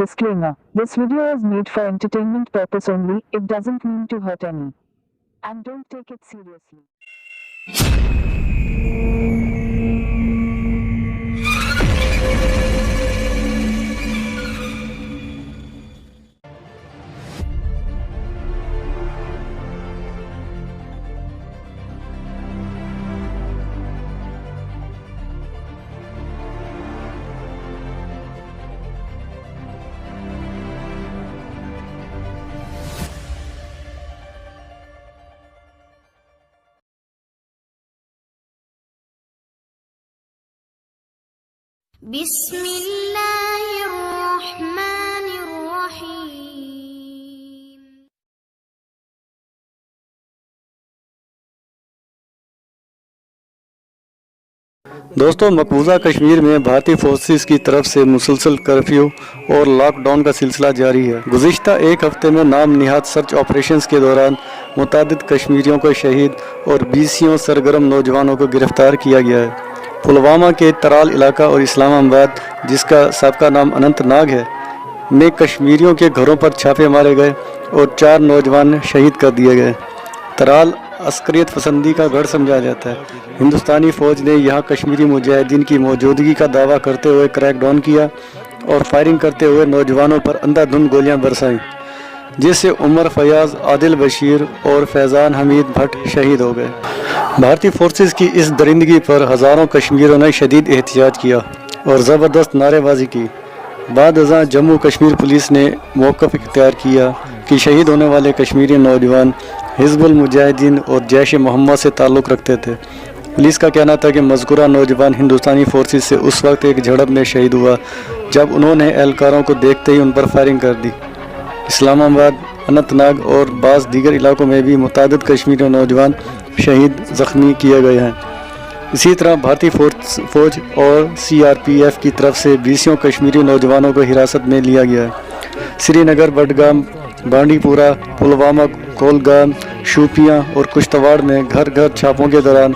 Disclaimer: this video is made for entertainment purpose only. It doesn't mean to hurt any. And don't take it seriously. بسم اللہ الرحمن الرحیم۔ दोस्तों, मकबूजा कश्मीर में भारतीय forces की तरफ से मुसलसल कर्फ्यू और लॉकडाउन का सिलसिला जारी है। गुज़िश्ता एक हफ्ते में नाम निहाद सर्च ऑपरेशंस के दौरान मुतादिद कश्मीरियों को शहीद और 20 सरगर्म नौजवानों को गिरफ्तार किया गया है। पुलवामा के तराल इलाका और इस्लामाबाद, जिसका साबका नाम अनंतनाग है, में कश्मीरियों के घरों पर छापे मारे गए और 4 नौजवान शहीद कर दिए गए। तराल अस्करियत पसंदी का गढ़ समझा जाता है। हिंदुस्तानी फ़ौज ने यहाँ कश्मीरी मुजाहिदीन की मौजूदगी का दावा करते हुए क्रैकडाउन किया और फायरिंग करते हुए नौजवानों पर अंधाधुंध गोलियां बरसाईं, जिससे उमर फयाज, आदिल बशीर और फैज़ान हमीद भट्ट शहीद हो गए। भारतीय फोर्सेस की इस दरिंदगी पर हज़ारों कश्मीरियों ने शदीद एहतजाज किया और ज़बरदस्त नारेबाजी की। बाद अज़ां जम्मू कश्मीर पुलिस ने मौक़िफ़ इख्तियार किया कि शहीद होने वाले कश्मीरी नौजवान हिज़्बुल मुजाहिदीन और जैश मोहम्मद से ताल्लुक़ रखते थे। पुलिस का कहना था कि मज़कूरा नौजवान हिंदुस्तानी फोर्सेस से उस वक्त एक झड़प में शहीद हुआ जब उन्होंने एहलकारों को देखते ही उन पर फायरिंग कर दी। इस्लामाबाद, अनंतनाग और बाज़ दीगर इलाकों में भी मुतादिद कश्मीरी नौजवान शहीद ज़ख्मी किए गए हैं। इसी तरह भारतीय फ़ौज और CRPF की तरफ से 20 कश्मीरी नौजवानों को हिरासत में लिया गया है। श्रीनगर, बडगाम, बांडीपुरा, पुलवामा, कोलगाम, शोपियां और कुश्तवाड़ में घर घर छापों के दौरान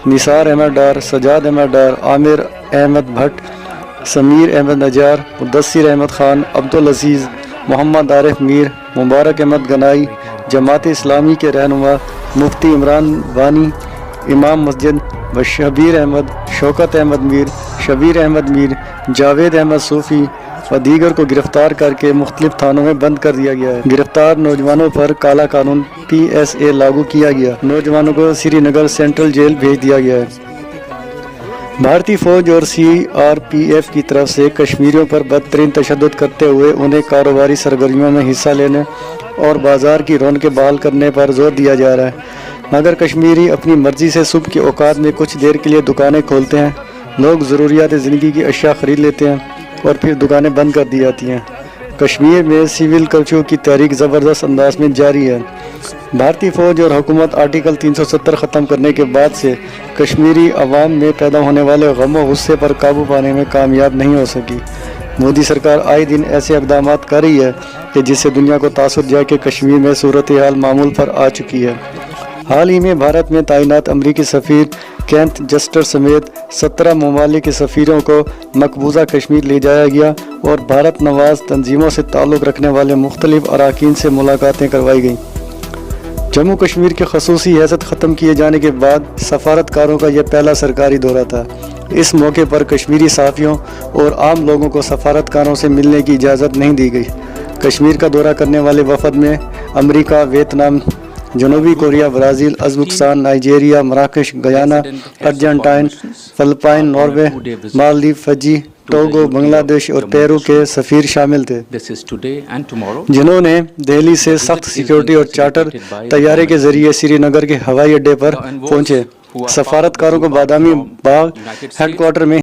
निसार अहमद डार, सजाद अहमद डार, आमिर अहमद भट्ट, समीर अहमद नजार, मुदस्सिर अहमद ख़ान, अब्दुल अजीज़, मोहम्मद आरिफ मीर, मुबारक अहमद गनाई, जमात इस्लामी के रहनुमा मुफ्ती इमरान वानी, इमाम मस्जिद व शबीर अहमद, शौकत अहमद मीर, शबीर अहमद मीर, जावेद अहमद सूफ़ी व दीगर को गिरफ्तार करके मुख्तलिफ थानों में बंद कर दिया गया है। गिरफ्तार नौजवानों पर काला कानून PSA लागू किया गया। नौजवानों को श्रीनगर सेंट्रल जेल भेज दिया गया है। भारतीय फ़ौज और CRPF की तरफ से कश्मीरियों पर बदतरीन तशद्दुद करते हुए उन्हें कारोबारी सरगर्मियों में हिस्सा लेने और बाज़ार की रौनकें बहाल करने पर जोर दिया जा रहा है। मगर कश्मीरी अपनी मर्ज़ी से सुबह के औकात में कुछ देर के लिए दुकानें खोलते हैं। लोग ज़रूरियात ज़िंदगी की अशिया ख़रीद लेते हैं और फिर दुकानें बंद कर दी जाती हैं। कश्मीर में सिविल कर्फ्यू की तहरीक ज़बरदस्त अंदाज में जारी है। भारतीय फ़ौज और हुकूमत आर्टिकल 370 ख़त्म करने के बाद से कश्मीरी अवाम में पैदा होने वाले गम और गुस्से पर काबू पाने में कामयाब नहीं हो सकी। मोदी सरकार आए दिन ऐसे इक़दाम कर रही है कि जिससे दुनिया को तासुर जाए कि कश्मीर में सूरत हाल मामूल पर आ चुकी है। हाल ही में भारत में तैनात अमरीकी सफ़ीर कैंथ जस्टर समेत 17 ममालिक के सफ़ीरों को मकबूजा कश्मीर ले जाया गया और भारत नवाज तंजीमों से ताल्लुक़ रखने वाले मुख्तलिफ अरकान से मुलाकातें करवाई गईं। जम्मू कश्मीर की खसूसी हैसियत ख़त्म किए जाने के बाद सफारतकारों का यह पहला सरकारी दौरा था। इस मौके पर कश्मीरी सहाफ़ियों और आम लोगों को सफारतकारों से मिलने की इजाज़त नहीं दी गई। कश्मीर का दौरा करने वाले वफद में अमरीका, वियतनाम, जनूबी कोरिया, ब्राज़ील, अज़रबैजान, नाइजीरिया, मराकश, Guyana, Argentine, Philippine, Norway, Maldives, Fiji, Togo, Bangladesh और पेरू के सफ़ीर शामिल थे, जिन्होंने दिल्ली से सख्त सिक्योरिटी और चार्टर तैयारे के ज़रिए श्रीनगर के हवाई अड्डे पर पहुंचे। सफारतकारों को बादामी बाग हेडक्वार्टर में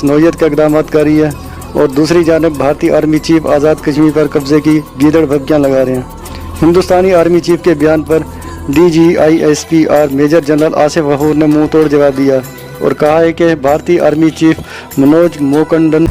नौयत के इकदामात कर रही है और दूसरी जानब भारतीय आर्मी चीफ आज़ाद कश्मीर पर कब्जे की गीदड़ भभकियाँ लगा रहे हैं। हिंदुस्तानी आर्मी चीफ के बयान पर DGISPR major general Asif Ghafoor ने मुंह तोड़ जवाब दिया और कहा है कि भारतीय आर्मी चीफ मनोज मोकंडन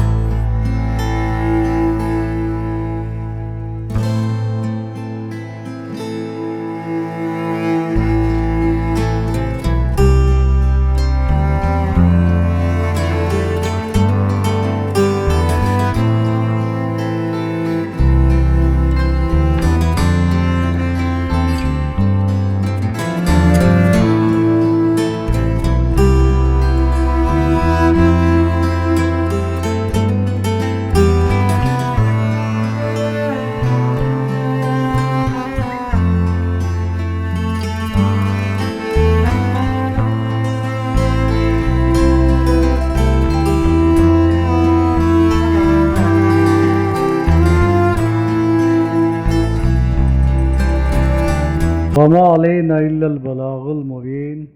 वमा अलैना इल्लल बलागुल मुबीन।